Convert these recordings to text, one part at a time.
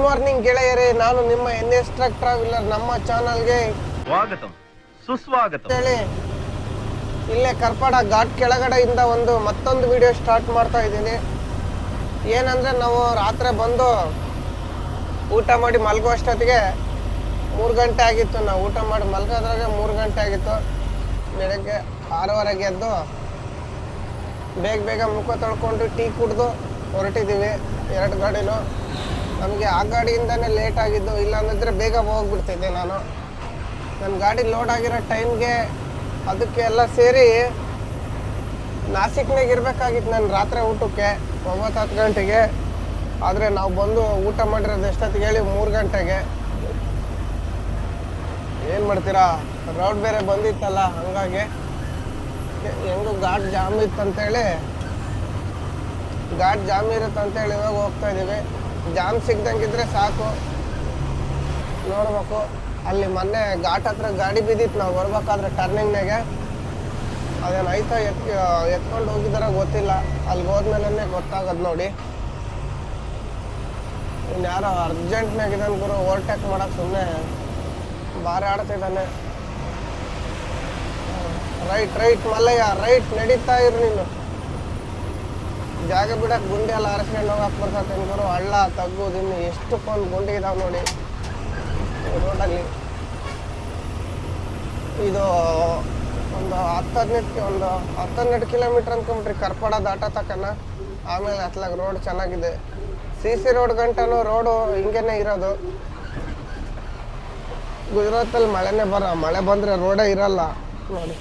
Good morning ಗೆಳೆಯರೇ, ನಾನು ನಿಮ್ಮ NS ಟ್ರಕ್ ಟ್ರಾವೆಲರ್. ನಮ್ಮ ಚಾನಲ್ಗೆ ಸ್ವಾಗತ ಸುಸ್ವಾಗತ. ಹೇಳಿ, ಇಲ್ಲೇ ಕರ್ಪಾಡ ಘಾಟ್ ಕೆಳಗಡೆಯಿಂದ ಮತ್ತೊಂದು ವಿಡಿಯೋ ಸ್ಟಾರ್ಟ್ ಮಾಡ್ತಾ ಇದ್ದೀನಿ. ಏನಂದ್ರೆ ನಾವು ರಾತ್ರಿ ಬಂದು ಊಟ ಮಾಡಿ ಮಲಗೋ ಅಷ್ಟೊತ್ತಿಗೆ 3 ಗಂಟೆ ಆಗಿತ್ತು. ನಾವು ಊಟ ಮಾಡಿ ಮಲಗೋದ್ರಾಗೆ 3 ಗಂಟೆ ಆಗಿತ್ತು. ಬೆಳಗ್ಗೆ 6:30ಗೆ ಎದ್ದು ಬೇಗ ಮುಖ ತೊಳ್ಕೊಂಡು ಟೀ ಕುಡಿದು ಹೊರಟಿದ್ದೀವಿ. 2 ಗಾಡಿನೂ. ನಮಗೆ ಆ ಗಾಡಿಯಿಂದನೇ ಲೇಟ್ ಆಗಿದ್ದು, ಇಲ್ಲಾಂದ್ರೆ ಬೇಗ ಹೋಗ್ಬಿಡ್ತಿದ್ದೆ ನಾನು. ನನ್ನ ಗಾಡಿ ಲೋಡ್ ಆಗಿರೋ ಟೈಮ್ಗೆ ಅದಕ್ಕೆ ಎಲ್ಲ ಸೇರಿ ನಾಸಿಕ್ನಾಗ ಇರಬೇಕಾಗಿತ್ತು ನಾನು ರಾತ್ರಿ ಊಟಕ್ಕೆ 9-10 ಗಂಟೆಗೆ. ಆದರೆ ನಾವು ಬಂದು ಊಟ ಮಾಡಿರೋದು ಎಷ್ಟೊತ್ತಿಗೆ ಹೇಳಿ 3 ಗಂಟೆಗೆ. ಏನು ಮಾಡ್ತೀರಾ, ರೋಡ್ ಬೇರೆ ಬಂದಿತ್ತಲ್ಲ, ಹಂಗಾಗಿ ಹೆಂಗೂ ಘಾಟ್ ಜಾಮ್ ಇತ್ತಂತೇಳಿ ಇವಾಗ ಹೋಗ್ತಾ ಇದ್ದೀವಿ. ಜಾಮ್ ಸಿಗ್ದಂಗಿದ್ರೆ ಸಾಕು. ನೋಡ್ಬೇಕು, ಅಲ್ಲಿ ಮೊನ್ನೆ ಘಾಟ್ ಹತ್ರ ಗಾಡಿ ಬಿದ್ದಿತ್ತು ನಾವು ಬರ್ಬೇಕಾದ್ರೆ ಟರ್ನಿಂಗ್ನಾಗೆ. ಅದೇನಾಯ್ತಾ ಎತ್ಕೊಂಡು ಹೋಗಿದಾರ ಗೊತ್ತಿಲ್ಲ. ಅಲ್ಲಿ ಹೋದ್ಮೇಲೆ ಗೊತ್ತಾಗೋದು ನೋಡಿ. ಇನ್ಯಾರೋ ಅರ್ಜೆಂಟ್ನಾಗಿದ್ದಾನೆ ಗುರು, ಓವರ್ಟೇಕ್ ಮಾಡೋಕೆ ಸುಮ್ಮನೆ ಬಾರಿ ಆಡ್ತಿದ್ದಾನೆ. ರೈಟ್ ಮಲ್ಲಯ್ಯ, ರೈಟ್ ನಡೀತಾ ಇರು ನೀನು. ಜಾಗ ಬಿಡಕ್ಕೆ ಗುಂಡಿ ಎಲ್ಲ ಆರಿಸ್ಕೊಂಡು ಹೋಗಕ್ಕೆ ಬರ್ತೈತೆ ಗುರು. ಹಳ್ಳ ತಗ್ಗುದು ಇನ್ನು ಎಷ್ಟಕ್ಕೊಂದು ಗುಂಡಿ ಇದಾವೆ ನೋಡಿ ರೋಡಲ್ಲಿ. ಇದು ಒಂದು 10-12 ಕಿಲೋಮೀಟ್ರ್ ಅಂದ್ಕೊಂಬಿಟ್ರಿ ಕರ್ಪಾಡ ದಾಟ ತಕ್ಕನ. ಆಮೇಲೆ ಅತ್ಲಾಗ ರೋಡ್ ಚೆನ್ನಾಗಿದೆ. CC ರೋಡ್ ಗಂಟನೂ ರೋಡು ಹಿಂಗೇನೆ ಇರೋದು. ಗುಜರಾತಲ್ಲಿ ಮಳೆ ಬಂದರೆ ರೋಡೇ ಇರಲ್ಲ ನೋಡಿ.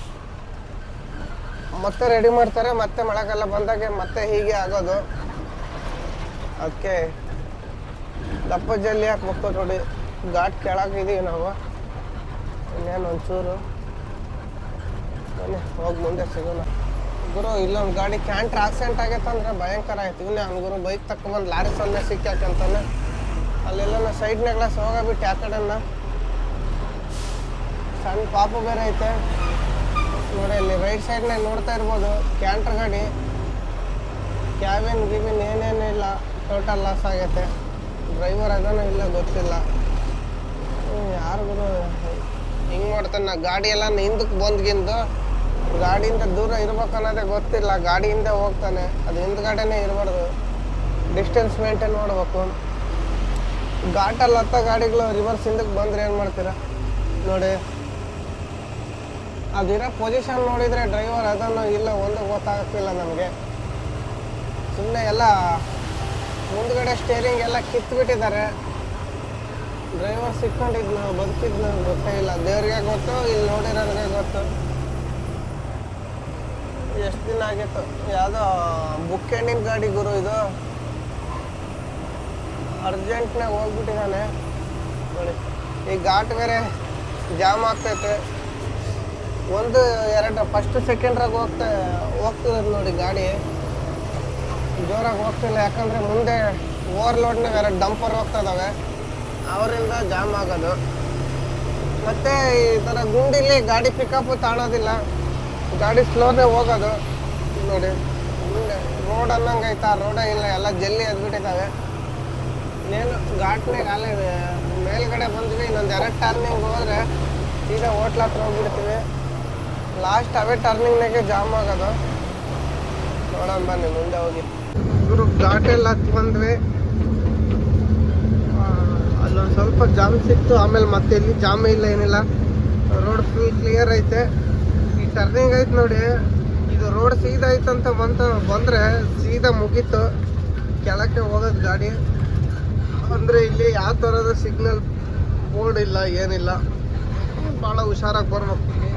ಮತ್ತೆ ರೆಡಿ ಮಾಡ್ತಾರೆ, ಮತ್ತೆ ಮಳೆಗಾಲ ಬಂದಾಗೆ ಮತ್ತೆ ಹೀಗೆ ಆಗೋದು. ಅದಕ್ಕೆ ದಪ್ಪ ಜಲ್ಲಿ ಹಾಕ್ಬೇಕು ನೋಡಿ. ಘಾಟ್ ಕೆಳಗಿದ್ದೀವಿ ನಾವು. ಇನ್ನೇನು ಒಂಚೂರು ಬನ್ನಿ ಹೋಗಿ ಮುಂದೆ ಸಿಗೋಣ. ಗುರು, ಇಲ್ಲೊಂದು ಗಾಡಿ ಕ್ಯಾಂಟ್ರ್ ಆಕ್ಸಿಡೆಂಟ್ ಆಗೈತಂದ್ರೆ ಭಯಂಕರ ಆಯ್ತು. ಇನ್ನೇ ಅವ್ನು ಗುರು ಬೈಕ್ ತಗೊಂಬಂದು ಲಾರಿ ಸೊನ್ನೆ ಸಿಕ್ಕಾಕಂತಾನೆ. ಅಲ್ಲೆಲ್ಲ ಸೈಡ್ನಾಗೆಲ್ಲ ಹೋಗಬಿಟ್ಟು ಆ ಕಡೆನ ಸಣ್ಣ ಪಾಪು ಬೇರೆ ಐತೆ ನೋಡಿ. ಅಲ್ಲಿ ರೈಟ್ ಸೈಡ್ನಾಗ ನೋಡ್ತಾ ಇರ್ಬೋದು ಕ್ಯಾಂಟ್ರ್ ಗಾಡಿ. ಕ್ಯಾಬಿನ್ ಏನೇನಿಲ್ಲ, ಟೋಟಲ್ ಲಾಸ್ ಆಗೈತೆ. ಡ್ರೈವರ್ ಅದನ್ನು ಇಲ್ಲ ಗೊತ್ತಿಲ್ಲ. ಯಾರಿಗೂ ಹಿಂಗೆ ಮಾಡ್ತಾನೆ. ಗಾಡಿ ಎಲ್ಲ ಹಿಂದಕ್ಕೆ ಬಂದ್ಗಿಂದು ಗಾಡಿಯಿಂದ ದೂರ ಇರ್ಬೇಕನ್ನೋದೇ ಗೊತ್ತಿಲ್ಲ. ಗಾಡಿಯಿಂದ ಹೋಗ್ತಾನೆ. ಅದು ಹಿಂದ್ಗಡೆನೇ ಇರಬಾರ್ದು, ಡಿಸ್ಟೆನ್ಸ್ ಮೇಂಟೈನ್ ಮಾಡಬೇಕು. ಘಾಟಲ್ಲಿ ಹತ್ತ ಗಾಡಿಗಳು ರಿವರ್ಸ್ ಹಿಂದಕ್ಕೆ ಬಂದರೆ ಏನು ಮಾಡ್ತೀರಾ ನೋಡಿ. ಅದಿರೋ ಪೊಸಿಷನ್ ನೋಡಿದರೆ ಡ್ರೈವರ್ ಅದನ್ನು ಇಲ್ಲ ಒಂದು ಗೊತ್ತಾಗ್ತಿಲ್ಲ ನಮಗೆ. ಸುಮ್ಮನೆ ಎಲ್ಲ ಮುಂದ್ಗಡೆ ಸ್ಟೇರಿಂಗ್ ಎಲ್ಲ ಕಿತ್ಬಿಟ್ಟಿದ್ದಾರೆ. ಡ್ರೈವರ್ ಸಿಕ್ಕೊಂಡಿದ್ದು ಬದುಕಿದ್ದು ಗೊತ್ತೇ ಇಲ್ಲ. ದೇವ್ರಿಗೆ ಗೊತ್ತು, ಇಲ್ಲಿ ನೋಡಿರೋರಿಗೆ ಗೊತ್ತು. ಎಷ್ಟು ದಿನ ಆಗಿತ್ತು. ಯಾವುದೋ ಬುಕ್ ಎಂಡಿನ ಗಾಡಿ ಗುರು ಇದು. ಅರ್ಜೆಂಟ್ನಾಗ ಹೋಗ್ಬಿಟ್ಟಿದ್ದಾನೆ ನೋಡಿ. ಈ ಘಾಟ್ ಬೇರೆ ಜಾಮ್ ಆಗ್ತೈತೆ. 1-2 ಫಸ್ಟ್ ಸೆಕೆಂಡ್ರಾಗ ಹೋಗ್ತಿರೋದು ನೋಡಿ ಗಾಡಿ. ಜೋರಾಗಿ ಹೋಗ್ತಿಲ್ಲ, ಯಾಕಂದರೆ ಮುಂದೆ ಓವರ್ಲೋಡ್ನಾಗ 2 ಡಂಪರ್ ಹೋಗ್ತಾ ಇದ್ದಾವೆ. ಅವರಿಂದ ಜಾಮ್ ಆಗೋದು. ಮತ್ತು ಈ ಥರ ಗುಂಡಿಲಿ ಗಾಡಿ ಪಿಕಪ್ಪು ತಾಣೋದಿಲ್ಲ, ಗಾಡಿ ಸ್ಲೋನೇ ಹೋಗೋದು ನೋಡಿ. ಮುಂದೆ ರೋಡ್ ಅನ್ನಂಗೆ ಐತಾ, ರೋಡೇ ಇಲ್ಲ, ಎಲ್ಲ ಜಲ್ಲಿ ಎದ್ಬಿಟ್ಟಿದ್ದಾವೆ. ಇನ್ನೇನು ಘಾಟ್ನಾಗ ಅಲ್ಲೇ ಮೇಲ್ಗಡೆ ಬಂದ್ವಿ. ಇನ್ನೊಂದು 2 ಟರ್ನಿಂಗ್ ಹೋದರೆ ಸೀದಾ ಹೋಟ್ಲ ಹತ್ರ ಹೋಗ್ಬಿಡ್ತೀವಿ. ಲಾಸ್ಟ್ ಅವೇ ಟರ್ನಿಂಗ್ನಾಗೆ ಜಾಮ್ ಆಗೋದು. ನೋಡೋಣ ಬನ್ನಿ ಮುಂದೆ ಹೋಗಿ. ಇವರು ಘಾಟೆಲ್ಲ ಹತ್ತು ಬಂದ್ವಿ. ಅಲ್ಲೊಂದು ಸ್ವಲ್ಪ ಜಾಮ್ ಸಿಕ್ತು. ಆಮೇಲೆ ಮತ್ತೆ ಇಲ್ಲಿ ಜಾಮ್ ಇಲ್ಲ, ಏನಿಲ್ಲ. ರೋಡ್ ಫುಲ್ ಕ್ಲಿಯರ್ ಐತೆ. ಈ ಟರ್ನಿಂಗ್ ಐತೆ ನೋಡಿ. ಇದು ರೋಡ್ ಸೀದಾ ಐತಂತ ಬಂದರೆ ಸೀದಾ ಮುಗೀತು. ಕೆಳಕ್ಕೆ ಹೋಗೋದು ಗಾಡಿ. ಅಂದರೆ ಇಲ್ಲಿ ಯಾವ ಥರದ ಸಿಗ್ನಲ್ ಬೋರ್ಡ್ ಇಲ್ಲ, ಏನಿಲ್ಲ. ಭಾಳ ಹುಷಾರಾಗಿ ಬರ್ಬೇಕು. ಇಲ್ಲಿ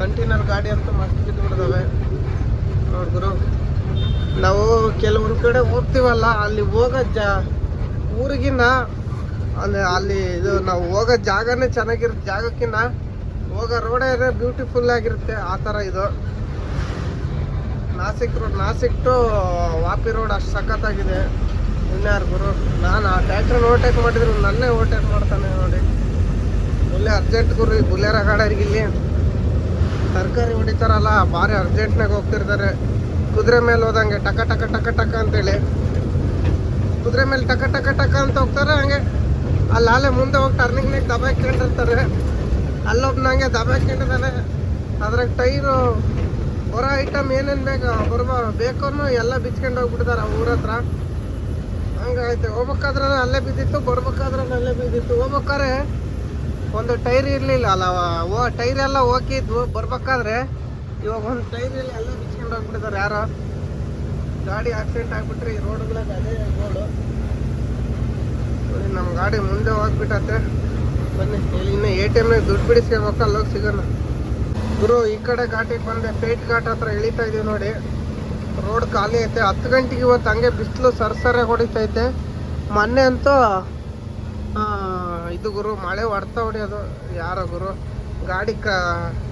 ಕಂಟೈನರ್ ಗಾಡಿ ಅಂತ ಮಸ್ತ್ ಬಿದ್ದುಬಿಡ್ತವೆ ನೋಡಿದ್ರು. ನಾವು ಕೆಲವೊಂದು ಕಡೆ ಹೋಗ್ತೀವಲ್ಲ, ಅಲ್ಲಿ ಹೋಗೋ ಊರಿಗಿನ್ನ ಅಲ್ಲಿ ಇದು ನಾವು ಹೋಗೋ ಜಾಗನೇ ಚೆನ್ನಾಗಿರುತ್ತೆ. ಜಾಗಕ್ಕಿಂತ ಹೋಗೋ ರೋಡೇ ಬ್ಯೂಟಿಫುಲ್ ಆಗಿರುತ್ತೆ. ಆ ಥರ ಇದು ನಾಸಿಕ್ ಟು ವಾಪಿ ರೋಡ್ ಅಷ್ಟು ಸಖತ್ತಾಗಿದೆ. ಇನ್ಯಾರು ಗುರು, ನಾನು ಆ ಟ್ಯಾಕ್ಟ್ರನ್ನ ಓವರ್ಟೇಕ್ ಮಾಡಿದ್ರು ನನ್ನೇ ಓವರ್ಟೇಕ್ ಮಾಡ್ತಾನೆ ನೋಡಿ. ಒಳ್ಳೆ ಅರ್ಜೆಂಟ್ ಗುರು. ಈ ಬುಲೆರೋ ಗಾಡಿಯರಿಗೆ ಇಲ್ಲಿ ತರಕಾರಿ ಹೊಡಿತಾರಲ್ಲ, ಭಾರಿ ಅರ್ಜೆಂಟ್ನಾಗ ಹೋಗ್ತಿರ್ತಾರೆ. ಕುದುರೆ ಮೇಲೆ ಹೋದಂಗೆ ಟಕ ಟಕ ಟಕ ಟಕ ಅಂತೇಳಿ. ಕುದುರೆ ಮೇಲೆ ಟಕ ಟಕ ಟಕ ಅಂತ ಹೋಗ್ತಾರೆ. ಹಂಗೆ ಅಲ್ಲೇ ಮುಂದೆ ಹೋಗಿ ಟರ್ನಿಂಗ್ನಾಗ ದಬಾಕೊಂಡಿರ್ತಾರೆ. ಅಲ್ಲೊಬ್ಬ ನಂಗೆ ದಬಾಕೊಂಡಿದ್ದಾನೆ. ಅದ್ರಾಗ ಟೈರು ಬರೋ ಐಟಮ್ ಏನೇನು ಬೇಕೋ ಎಲ್ಲ ಬಿಚ್ಕೊಂಡು ಹೋಗ್ಬಿಟ್ಟಿದ್ದಾರೆ ಊರ ಹತ್ರ. ಹಂಗಾಯ್ತು. ಹೋಗ್ಬೇಕಾದ್ರೆ ಅಲ್ಲೇ ಬಿದ್ದಿತ್ತು, ಬರ್ಬೇಕಾದ್ರೆ ಅಲ್ಲೇ ಬಿದ್ದಿತ್ತು. ಹೋಗ್ಬೇಕಾದ್ರೆ ಒಂದು ಟೈರ್ ಇರಲಿಲ್ಲ ಅಲ್ಲ, ಟೈರ್ ಎಲ್ಲ ಹೋಗಿದ್ವು. ಬರ್ಬೇಕಾದ್ರೆ ಇವಾಗ ಒಂದು ಟೈರ್ ಇಲ್ಲಿ ಅಲ್ಲೇ ಬಿಚ್ಕೊಂಡು ಹೋಗ್ಬಿಟ್ಟಿದ್ದಾರೆ ಯಾರೋ. ಗಾಡಿ ಆಕ್ಸಿಡೆಂಟ್ ಆಗಿಬಿಟ್ರೆ ಈ ರೋಡ್ಗಳಾಗ ಅದೇ ರೋಡು. ನೋಡಿ ನಮ್ಮ ಗಾಡಿ ಮುಂದೆ ಹೋಗ್ಬಿಟ್ಟತ್ತೆ. ಬನ್ನಿ ಇಲ್ಲಿ ಇನ್ನೂ ATMನಾಗ ದುಡ್ಡು ಬಿಡಿಸ್ಕೋಬೇಕು, ಅಲ್ಲೋಗಿ ಸಿಗೋಣ. ಗುರು ಈ ಕಡೆ ಘಾಟಿಗೆ ಬಂದೆ, ಪೇಟ್ ಘಾಟ್ ಹತ್ರ ಇಳಿತಾ ಇದೀವಿ ನೋಡಿ. ರೋಡ್ ಖಾಲಿ ಐತೆ. 10 ಗಂಟೆಗೆ ಇವತ್ತು ಹಂಗೆ ಬಿಸಿಲು ಸರ್ಸರೆ ಹೊಡಿತೈತೆ. ಮೊನ್ನೆ ಅಂತೂ ಇದು ಗುರು ಮಳೆ ಹೊಡೆಯೋದು. ಯಾರೋ ಗುರು ಗಾಡಿ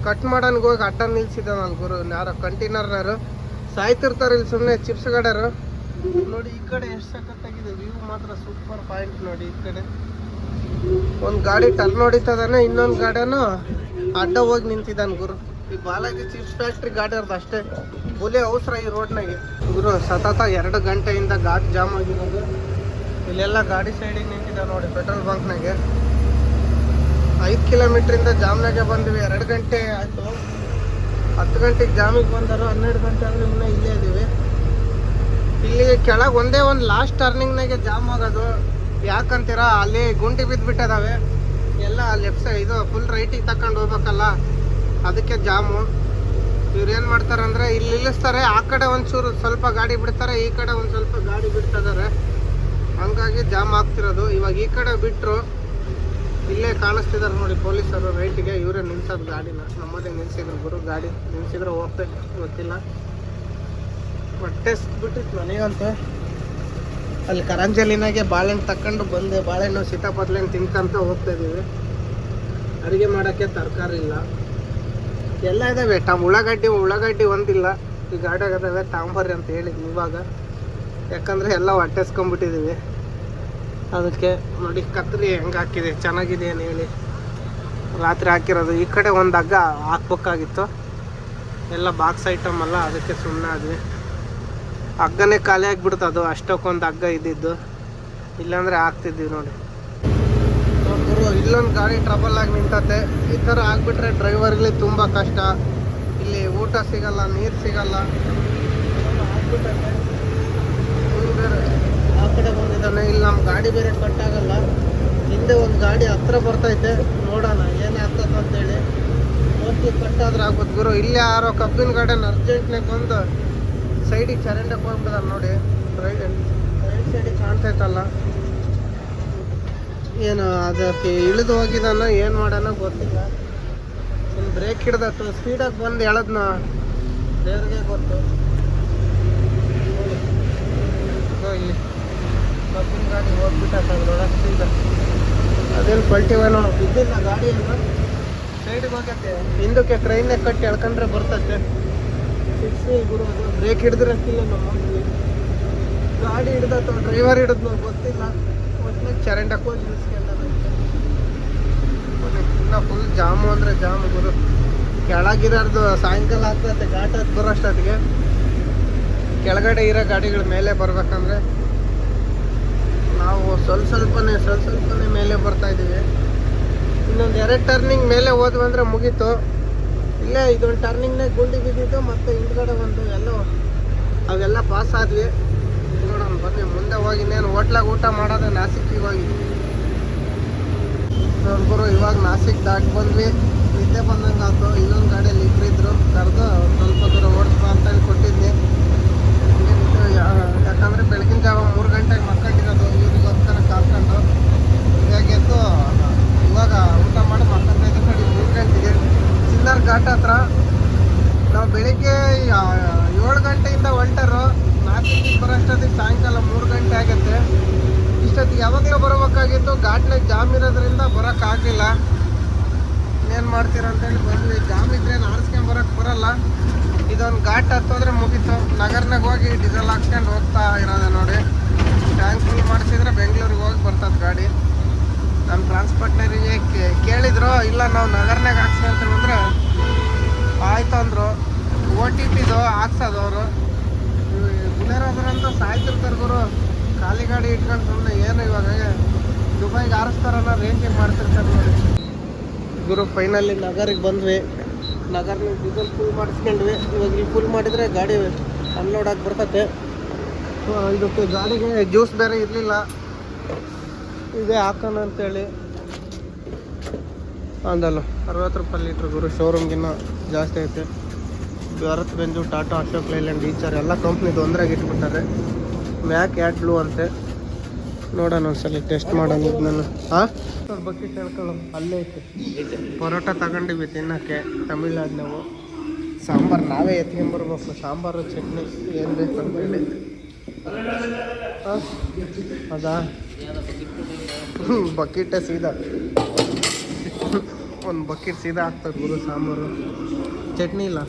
ಕಟ್ ಮಾಡೋನ್ಗೆ ಹೋಗಿ ಅಡ್ಡ ನಿಲ್ಸಿದ್ದಾನಲ್ಲ ಗುರು, ಯಾರೋ ಕಂಟೈನರ್ನರು ಸಾಯ್ತಿರ್ತಾರೆ ಇಲ್ಲಿ ಸುಮ್ಮನೆ ಚಿಪ್ಸ್ ಗಾಡರು. ನೋಡಿ ಈ ಕಡೆ ಎಷ್ಟು ಸಖತ್ತಾಗಿದೆ ವ್ಯೂ, ಮಾತ್ರ ಸೂಪರ್ ಪಾಯಿಂಟ್ ನೋಡಿ. ಈ ಕಡೆ ಒಂದು ಗಾಡಿ ಟರ್ನ್ ಹೊಡಿತದಾನೆ, ಇನ್ನೊಂದು ಗಾಡಿಯನ್ನು ಅಡ್ಡ ಹೋಗಿ ನಿಂತಿದ್ದಾನೆ ಗುರು. ಈ ಬಾಲಾಜಿ ಚಿಪ್ಸ್ ಫ್ಯಾಕ್ಟ್ರಿ ಗಾಡಿ ಅವ್ರದ್ದು ಅಷ್ಟೇ ಬುಲೆ ಅವಸರ ಈ ರೋಡ್ನಾಗೆ ಗುರು. ಸತತ 2 ಗಂಟೆಯಿಂದ ಘಾಟ್ ಜಾಮ್ ಆಗಿರೋದು. ಇಲ್ಲೆಲ್ಲ ಗಾಡಿ ಸೈಡಿಗೆ ನಿಂತಿದ್ದಾವೆ ನೋಡಿ ಪೆಟ್ರೋಲ್ ಬಂಕ್ನಾಗೆ. 5 ಕಿಲೋಮೀಟ್ರಿಂದ ಜಾಮ್ನಾಗೆ ಬಂದಿವಿ. 2 ಗಂಟೆ ಆಯಿತು. 10 ಗಂಟೆಗೆ ಜಾಮಿಗೆ ಬಂದರು, 12 ಗಂಟೆ ಅಂದರೆ ಇನ್ನೂ ಇಲ್ಲೇ ಇದ್ದೀವಿ. ಇಲ್ಲಿ ಕೆಳಗೆ ಒಂದೇ ಒಂದು ಲಾಸ್ಟ್ ಟರ್ನಿಂಗ್ನಾಗೆ ಜಾಮ್ ಆಗೋದು. ಯಾಕಂತೀರಾ, ಅಲ್ಲಿ ಗುಂಡಿ ಬಿದ್ದುಬಿಟ್ಟಿದ್ದಾವೆ ಎಲ್ಲ. ಲೆಫ್ಟ್ ಸೈಡ್ ಇದು ಫುಲ್ ರೈಟಿಗೆ ತಗೊಂಡು ಹೋಗ್ಬೇಕಲ್ಲ, ಅದಕ್ಕೆ ಜಾಮು. ಇವ್ರು ಏನು ಮಾಡ್ತಾರೆ ಅಂದರೆ ಇಲ್ಲಿ ನಿಲ್ಲಿಸ್ತಾರೆ, ಆ ಕಡೆ ಒಂಚೂರು ಸ್ವಲ್ಪ ಗಾಡಿ ಬಿಡ್ತಾರೆ, ಈ ಕಡೆ ಒಂದು ಸ್ವಲ್ಪ ಗಾಡಿ ಬಿಡ್ತಿದ್ದಾರೆ. ಹಂಗಾಗಿ ಜಾಮ್ ಆಗ್ತಿರೋದು. ಇವಾಗ ಈ ಕಡೆ ಬಿಟ್ಟರು, ಇಲ್ಲೇ ಕಾಣಿಸ್ತಿದ್ದಾರೆ ನೋಡಿ ಪೊಲೀಸರು ರೈಟಿಗೆ. ಇವರೇ ನಿಲ್ಸೋದು ಗಾಡಿನ, ನಮ್ಮದೇ ನಿಲ್ಸಿದ್ರು ಗುರು. ಗಾಡಿ ನಿಲ್ಸಿದ್ರೆ ಹೋಗ್ಬೇಕು, ಗೊತ್ತಿಲ್ಲ. ಹೊಟ್ಟೆ ಬಿಟ್ಟಿತ್ತು ನನಗಂತೂ. ಅಲ್ಲಿ ಕರಂಜಲಿನಾಗೆ ಬಾಳೆಹಣ್ಣು ತಕೊಂಡು ಬಂದೆ. ಬಾಳೆಹಣ್ಣು ಸೀತಾಪತ್ಲೆಹಣ್ಣು ತಿನ್ಕೊಂತ ಹೋಗ್ತಾ ಇದ್ದೀವಿ. ಅಡುಗೆ ಮಾಡೋಕ್ಕೆ ತರಕಾರಿ ಇಲ್ಲ, ಎಲ್ಲ ಇದ್ದಾವೆ. ಉಳ್ಳಾಗಡ್ಡಿ ಒಂದಿಲ್ಲ ಈ ಗಾಡಿಯಾಗ ಅದಾವೆ. ತಾಂಬರ್ರಿ ಅಂತ ಹೇಳಿದ್ವಿ ಇವಾಗ, ಯಾಕಂದರೆ ಎಲ್ಲ ಹೊಟ್ಟೆಸ್ಕೊಂಡ್ಬಿಟ್ಟಿದ್ದೀವಿ. ಅದಕ್ಕೆ ನೋಡಿ ಕತ್ರಿ ಹೆಂಗೆ ಹಾಕಿದೆ, ಚೆನ್ನಾಗಿದೆ ಏನು ಹೇಳಿ. ರಾತ್ರಿ ಹಾಕಿರೋದು. ಈ ಕಡೆ ಒಂದು ಹಗ್ಗ ಹಾಕ್ಬೇಕಾಗಿತ್ತು, ಎಲ್ಲ ಬಾಕ್ಸ್ ಐಟಮ್ ಅಲ್ಲ, ಅದಕ್ಕೆ ಸುಮ್ಮನೆ ಆದ್ವಿ. ಹಗ್ಗನೇ ಖಾಲಿ ಆಗಿಬಿಡ್ತು, ಅದು ಅಷ್ಟಕ್ಕೊಂದು ಹಗ್ಗ ಇದ್ದಿದ್ದು. ಇಲ್ಲಾಂದರೆ ಹಾಕ್ತಿದ್ವಿ ನೋಡಿ. ಇಲ್ಲೊಂದು ಗಾಡಿ ಟ್ರಬಲ್ ಆಗಿ ನಿಂತತೆ. ಈ ಥರ ಆಗಿಬಿಟ್ರೆ ಡ್ರೈವರ್ಗೆ ತುಂಬ ಕಷ್ಟ. ಇಲ್ಲಿ ಊಟ ಸಿಗಲ್ಲ, ನೀರು ಸಿಗಲ್ಲ, ಆಗ್ಬಿಟ್ಟೈತೆ. ಬೇರೆ ಆ ಕಡೆ ಬಂದಿದ್ದಾನೆ. ಇಲ್ಲಿ ನಮ್ಮ ಗಾಡಿ ಬೇರೆ ಕಟ್ಟಾಗಲ್ಲ. ಹಿಂದೆ ಒಂದು ಗಾಡಿ ಹತ್ರ ಬರ್ತೈತೆ, ನೋಡೋಣ ಏನಾಗ್ತದೆ ಅಂತೇಳಿ. ಮೋಸ್ಟ್ಲಿ ಕಟ್ಟಾದ್ರೆ ಆಗ್ಬೋದು ಗುರು. ಇಲ್ಲೇ ಯಾರೋ ಕಬ್ಬಿನ ಗಾಡಿನ ಅರ್ಜೆಂಟ್ನಾಗ ಬಂದು ಸೈಡಿಗೆ ಚರಂಡಕ್ಕೆ ಹೋಗ್ಬಿಟ್ಟಿದ್ದಾರೆ ನೋಡಿ. ರೈಟ್ ಸೈಡಿಗೆ ಕಾಣ್ತೈತಲ್ಲ, ಏನು ಅದಕ್ಕೆ ಇಳಿದು ಹೋಗಿದಾನ, ಏನು ಮಾಡೋಣ ಗೊತ್ತಿಲ್ಲ. ಒಂದು ಬ್ರೇಕ್ ಹಿಡ್ದತ್ತು, ಸ್ಪೀಡಾಗಿ ಬಂದು ಎಳದ್ನ ದೇವ್ರಿಗೆ ಗೊತ್ತು. ಇಲ್ಲಿ ಕಬ್ಬಿನ ಗಾಡಿ ಹೋಗ್ಬಿಟ್ಟಾಗ ನೋಡಕ್ಕೆ ಸೀದ ಅದೇನು ಪಲ್ಟಿವೇನೋ ಬಿದ್ದಿಲ್ಲ ಗಾಡಿ ಏನು ಸೈಡಿಗೆ ಹೋಗತ್ತೆ. ಹಿಂದಕ್ಕೆ ಟ್ರೈನ್ನಾಗ ಕಟ್ಟಿ ಎಳ್ಕೊಂಡ್ರೆ ಬರ್ತತೆ. ಗುರು ಬ್ರೇಕ್ ಹಿಡಿದ್ರೆ ಅಷ್ಟಿಲ್ಲ ನಮ್ಮ ಗಾಡಿ ಹಿಡ್ದತ್ತು, ಡ್ರೈವರ್ ಹಿಡಿದ್ನು ಗೊತ್ತಿಲ್ಲ. ಒಟ್ಟಿನಾಗ ಚರಂಡಕ್ಕೆ ಹೋಗಿ ನಿಲ್ಸ್ಕೊಂಡೈತೆ. ಇನ್ನು ಫುಲ್ ಜಾಮು ಅಂದರೆ ಜಾಮು ಗುರು. ಕೆಳಗಿರೋದು ಸಾಯಂಕಾಲ ಆಗ್ತದೆ ಘಾಟ್ ಹತ್ತು ಬರೋಷ್ಟೊತ್ತಿಗೆ. ಕೆಳಗಡೆ ಇರೋ ಗಾಡಿಗಳ ಮೇಲೆ ಬರ್ಬೇಕಂದ್ರೆ ನಾವು ಸ್ವಲ್ಪನೇ ಮೇಲೆ ಬರ್ತಾ ಇದ್ದೀವಿ. ಇನ್ನೊಂದು 2 ಟರ್ನಿಂಗ್ ಮೇಲೆ ಹೋದ್ವಿ ಅಂದರೆ ಮುಗೀತು. ಇಲ್ಲೇ ಇದೊಂದು ಟರ್ನಿಂಗ್ನಾಗ ಗುಂಡಿ ಬಿದ್ದಿದ್ದು, ಮತ್ತು ಹಿಂದ್ಗಡೆ ಒಂದು ಅವೆಲ್ಲ ಪಾಸ್ ಆದ್ವಿ. ನೋಡೋಣ ಬನ್ನಿ ಮುಂದೆ ಹೋಗಿ. ಇನ್ನೇನು ಹೋಟ್ಲಾಗ ಊಟ ಮಾಡೋದು ನಾಸಿಕ್ಕಿಗೆ ಹೋಗಿ ನೋಡ್ಬರು. ಇವಾಗ ನಾಸಿಕ್ ದಾಟಿ ಬಂದ್ವಿ. ನಿದ್ದೆ ಬಂದಂಗೆ ಆಯ್ತು. ಇನ್ನೊಂದು ಗಾಡಿಯಲ್ಲಿ ಇಬ್ಬರಿದ್ರು, ಕರೆದು ಸ್ವಲ್ಪ ದೂರ ಓಡಿಸ್ಬಾ ಅಂತ ಹೇಳಿ ಕೊಟ್ಟಿದ್ನಿ. ಯಾಕಂದರೆ ಬೆಳಗಿನ ಜಾವ 3 ಗಂಟೆಗೆ ಮಕ್ಕಂಡಿರೋದು ಇವ್ರಿಗೋಸ್ಕರ ಕಾಲ್ಕೊಂಡು. ಇವಾಗ ಎದ್ದು ಇವಾಗ ಊಟ ಮಾಡಿ ಮಕ್ಕಂತ ಇದ್ದು ನೋಡಿ 3 ಗಂಟೆಗೆ ಚಿಲ್ಲರ್ ಘಾಟ್ ಹತ್ರ. ನಾವು ಬೆಳಿಗ್ಗೆ 7 ಗಂಟೆಯಿಂದ ಹೊಂಟರು. ನಾಸಿಕ್ಕಿಗೆ ಬರೋಷ್ಟೊತ್ತಿಗೆ ಸಾಯಂಕಾಲ 3 ಗಂಟೆ ಆಗುತ್ತೆ. ಇಷ್ಟೊತ್ತಿಗೆ ಯಾವಾಗಲೂ ಬರಬೇಕಾಗಿತ್ತು, ಘಾಟ್ನಾಗ ಜಾಮ್ ಇರೋದ್ರಿಂದ ಬರೋಕ್ಕಾಗಲಿಲ್ಲ. ಇನ್ನೇನು ಮಾಡ್ತೀರ ಅಂತೇಳಿ ಬಂದ್ವಿ. ಜಾಮ್ ಇದ್ರೆ ಆರಿಸ್ಕೊಂಬರಕ್ಕೆ ಬರಲ್ಲ. ಇದೊಂದು ಘಾಟ್ ಹತ್ತೋದ್ರೆ ಮುಗೀತು. ನಗರ್ನಾಗ ಹೋಗಿ ಡೀಸೆಲ್ ಹಾಕ್ಸ್ಕೊಂಡು ಹೋಗ್ತಾ ಇರೋದೆ ನೋಡಿ. ಟ್ಯಾಂಕ್ ಫುಲ್ ಮಾಡಿಸಿದ್ರೆ ಬೆಂಗಳೂರಿಗೆ ಹೋಗಿ ಬರ್ತದೆ ಗಾಡಿ. ನಮ್ಮ ಟ್ರಾನ್ಸ್ಪೋರ್ಟ್ನರಿಗೆ ಕೇಳಿದ್ರು, ಇಲ್ಲ ನಾವು ನಗರ್ನಾಗ ಹಾಕ್ಸ್ಕೊಂತೀವಿ ಅಂದರೆ ಆಯ್ತು ಅಂದರು. OTPದು ಹಾಕ್ಸೋದು ಅವರು. ಬುಲೆರೋದ್ರಂತೂ ಸಾಯ್ತಿರ್ತಾರೆ ಗುರು. ಖಾಲಿ ಗಾಡಿ ಇಟ್ಕೊಂಡು ಸುಮ್ಮನೆ ಏನು ಇವಾಗ ದುಬೈಗೆ ಆರಿಸ್ತಾರನ್ನ ರೇಂಜಿಗೆ ಮಾಡ್ತಿರ್ತಾರೆ ನೋಡಿ. ಗುರು ಫೈನಲಿ ನಗರಿಗೆ ಬಂದ್ವಿ. ನಗರ್ನ ಡೀಸೆಲ್ ಫುಲ್ ಮಾಡಿಸ್ಕೊಂಡ್ವಿ. ಇವಾಗ ಇಲ್ಲಿ ಫುಲ್ ಮಾಡಿದರೆ ಗಾಡಿ ಅನ್ಲೋಡ್ ಆಗಿ ಬರ್ತತೆ. ಇದಕ್ಕೆ ಗಾಡಿಗೆ ಜ್ಯೂಸ್ ಬೇರೆ ಇರಲಿಲ್ಲ, ಇದೇ ಹಾಕೋಣ ಅಂತೇಳಿ ಅಂದಲ್ಲ. 60 ರೂಪಾಯಿ ಲೀಟ್ರ್ ಗುರು. ಶೋರೂಮ್ಗಿನ್ನ ಜಾಸ್ತಿ ಐತೆ. ಭಾರತ್ ಬೆಂಜು, ಟಾಟಾ, ಅಶೋಕ್ ಲೈಲ್ಯಾಂಡ್, ಈಚರ್ ಎಲ್ಲ ಕಂಪ್ನಿದು ಒಂದ್ರಾಗ ಇಟ್ಬಿಟ್ಟಾರೆ. ಮ್ಯಾಕ್ ಆ್ಯಡ್ ಬ್ಲೂ ಅಂತೆ. ನೋಡೋಣ ಒಂದ್ಸಲ ಟೆಸ್ಟ್ ಮಾಡೋಣ ಇದನ್ನ. ಹಾಂ ಬಕೆಟ್ ಹೇಳ್ಕೊಳ್ಳೋ ಅಲ್ಲೇ ಐತೆ. ಪರೋಟ ತಗೊಂಡಿವಿ ತಿನ್ನೋಕ್ಕೆ ತಮಿಳ್ನಾಡು ನಾವು. ಸಾಂಬಾರು ನಾವೇ ಎತ್ಕೊಂಬರ್ಬೇಕು. ಸಾಂಬಾರು ಚಟ್ನಿ ಏನು ಬೇಕು ಅಂತೇಳಿ. ಹಾಂ ಅದಾ ಬಕೆಟೇ ಸೀದಾ ಒಂದು ಬಕೆಟ್ ಸೀದಾ ಹಾಕ್ತಾರೆ ಗುರು. ಸಾಂಬಾರು ಚಟ್ನಿ ಇಲ್ಲ.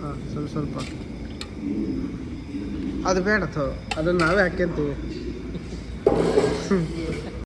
ಹಾಂ ಸ್ವಲ್ಪ ಅದು ಬೇಡ ಅದನ್ನು ನಾವೇ ಹಾಕ್ಯಂತೀವಿ.